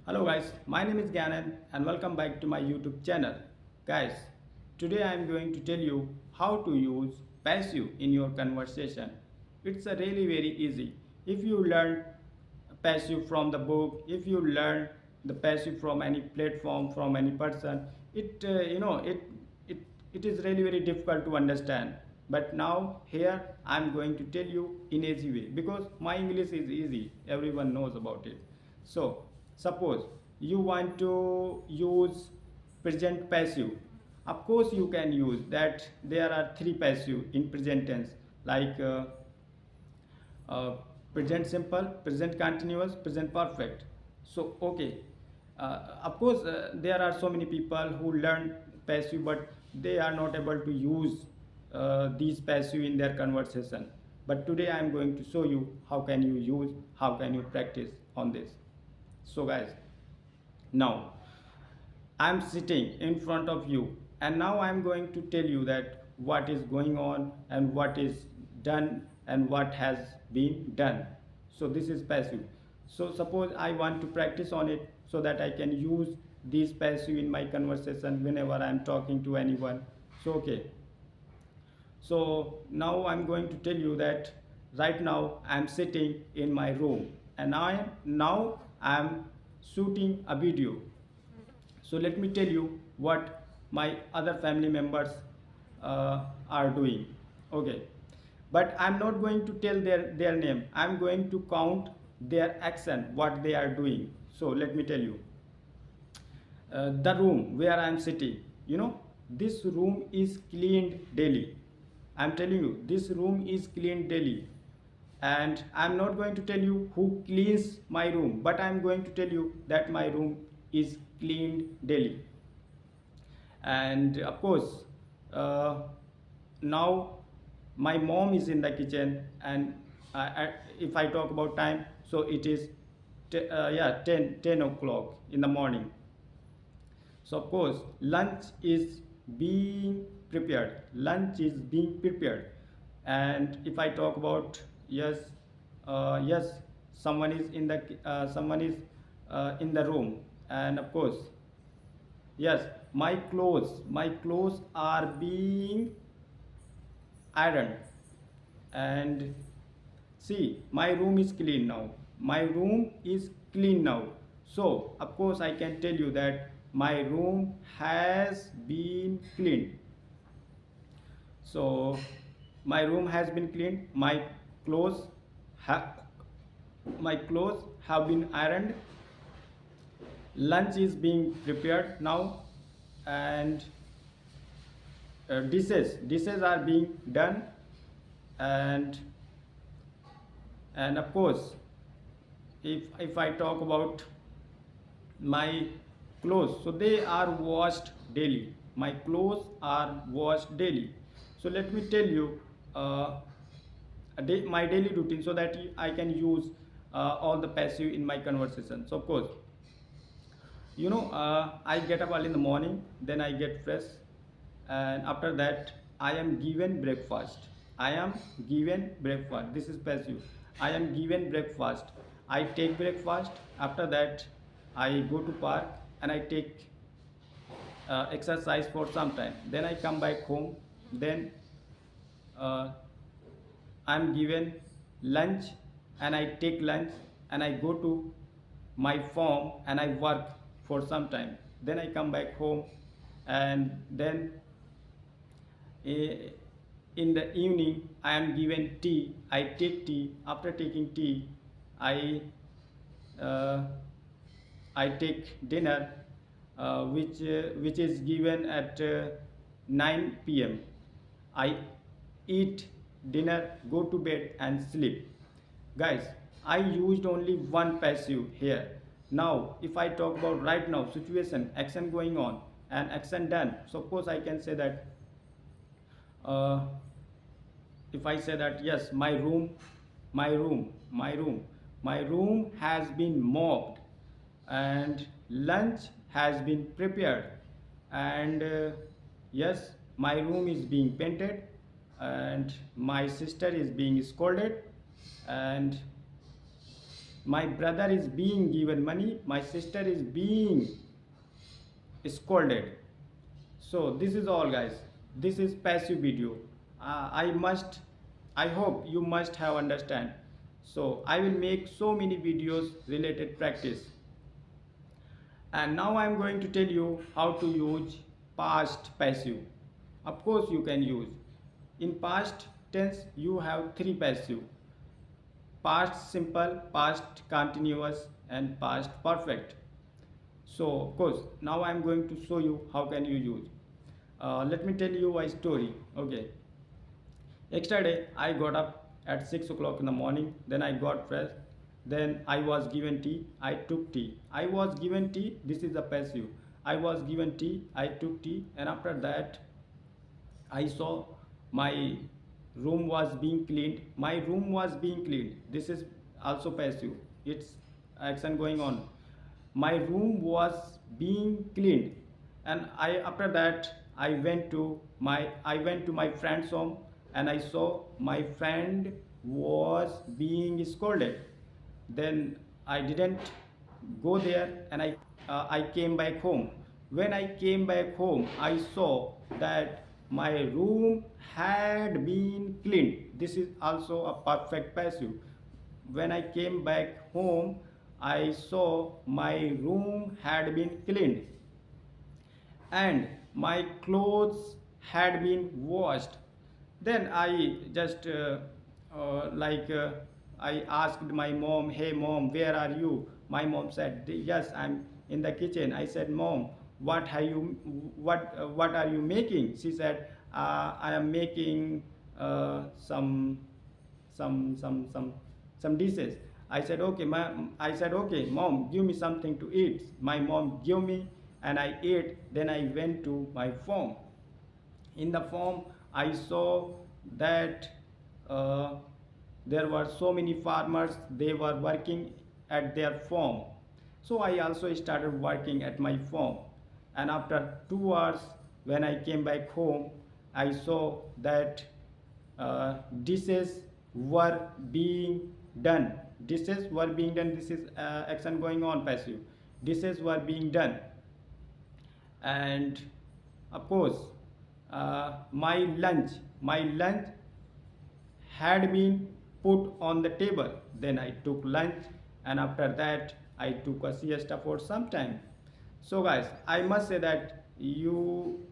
Hello guys, my name is Ganan and welcome back to my YouTube channel. Guys, today I am going to tell you how to use passive in your conversation. It's a really very easy. If you learn passive from the book, if you learn the passive from any platform, from any person, it it is really very difficult to understand. But now here I am going to tell you in easy way because my English is easy. Everyone knows about it. So suppose you want to use present passive. Of course you can use that. There are three passive in present tense like uh, present simple, present continuous, present perfect. So okay, of course there are so many people who learn passive but they are not able to use these passive in their conversation. But today I am going to show you how can you use, how can you practice on this. So guys, now I'm sitting in front of you and now I'm going to tell you that what is going on and what is done and what has been done. So this is passive. So suppose I want to practice on it so that I can use these passive in my conversation whenever I'm talking to anyone. So okay. So now I'm going to tell you that right now I'm sitting in my room and I'm shooting a video. So let me tell you what my other family members are doing. Okay, but I'm not going to tell their name. I'm going to count their action, what they are doing. So let me tell you, the room where I'm sitting, this room is cleaned daily. I'm telling you, this room is cleaned daily. And I'm not going to tell you who cleans my room, but I'm going to tell you that my room is cleaned daily. And of course, uh, now my mom is in the kitchen, and if I talk about time, so it is yeah, 10 o'clock in the morning. So of course lunch is being prepared, lunch is being prepared. And if I talk about, yes, yes, someone is in the room. And of course, yes, my clothes are being ironed. And see, my room is clean now, my room is clean now. So of course I can tell you that my room has been cleaned. So my room has been cleaned, clothes ha- my clothes have been ironed, lunch is being prepared now. And dishes are being done. and and of course, if I talk about my clothes, so they are washed daily, my clothes are washed daily. So let me tell you my daily routine so that I can use all the passive in my conversation. So of course, I get up early in the morning, then I get fresh, and after that I am given breakfast. I am given breakfast, this is passive. I am given breakfast, I take breakfast. After that I go to park and I take exercise for some time, then I come back home. Then uh, I'm given lunch and I take lunch and I go to my farm and I work for some time. Then I come back home, and then eh, in the evening I am given tea. I take tea. After taking tea, I uh, I take dinner, which is given at 9 p.m. I eat dinner, go to bed and sleep. Guys, I used only one passive here. Now if I talk about right now situation, action going on and action done, suppose I can say that uh, if I say that, yes, my room has been mopped, and lunch has been prepared, and yes, my room is being painted, and my sister is being scolded, and My brother is being given money, my sister is being scolded. So this is all, guys. This is passive video. I hope you must have understand. So I will make so many videos related practice. And now I am going to tell you how to use past passive. Of course you can use. In past tense you have three passive: past simple, past continuous, and past perfect. So of course now I am going to show you how can you use. Let me tell you a story. Okay, yesterday I got up at 6 o'clock in the morning, then I got fresh, then I was given tea, I took tea. I was given tea, this is a passive. I was given tea, I took tea, and after that I saw my room was being cleaned. My room was being cleaned. This is also passive. It's action going on. My room was being cleaned, and I after that I went to my friend's home, and I saw my friend was being scolded. Then I didn't go there, and I came back home. When I came back home, I saw that my room had been cleaned. This is also a perfect passive. When I came back home, I saw my room had been cleaned and my clothes had been washed. Then I just like I asked my mom, "Hey mom, where are you?" My mom said, "Yes, I'm in the kitchen." I said, "Mom, what are you making?" She said, "I am making some dishes." I said, "Okay, okay, mom, give me something to eat." My mom gave me, and I ate. Then I went to my farm. In the farm, I saw that there were so many farmers. They were working at their farm. So I also started working at my farm. And after 2 hours, when I came back home, I saw that dishes were being done. Dishes were being done. This is action going on, passive. Dishes were being done, and of course my lunch had been put on the table. Then I took lunch, and after that I took a siesta for some time. So guys, I must say that you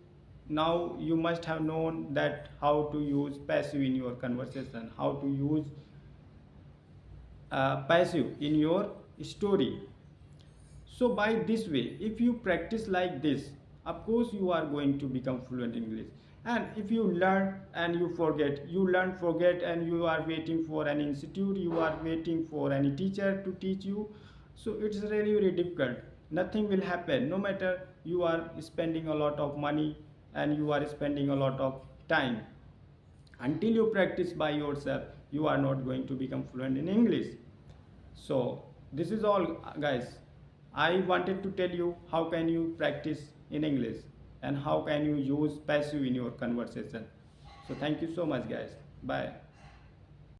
must have known that how to use passive in your conversation, how to use passive in your story. So by this way, if you practice like this, of course you are going to become fluent in English. And if you learn and you forget, you learn, forget, and you are waiting for an institute, you are waiting for any teacher to teach you, so it's really very difficult. Nothing will happen, no matter you are spending a lot of money and you are spending a lot of time. Until you practice by yourself, you are not going to become fluent in English. So this is all, guys. I wanted to tell you how can you practice in English and how can you use passive in your conversation. So thank you so much, guys. Bye.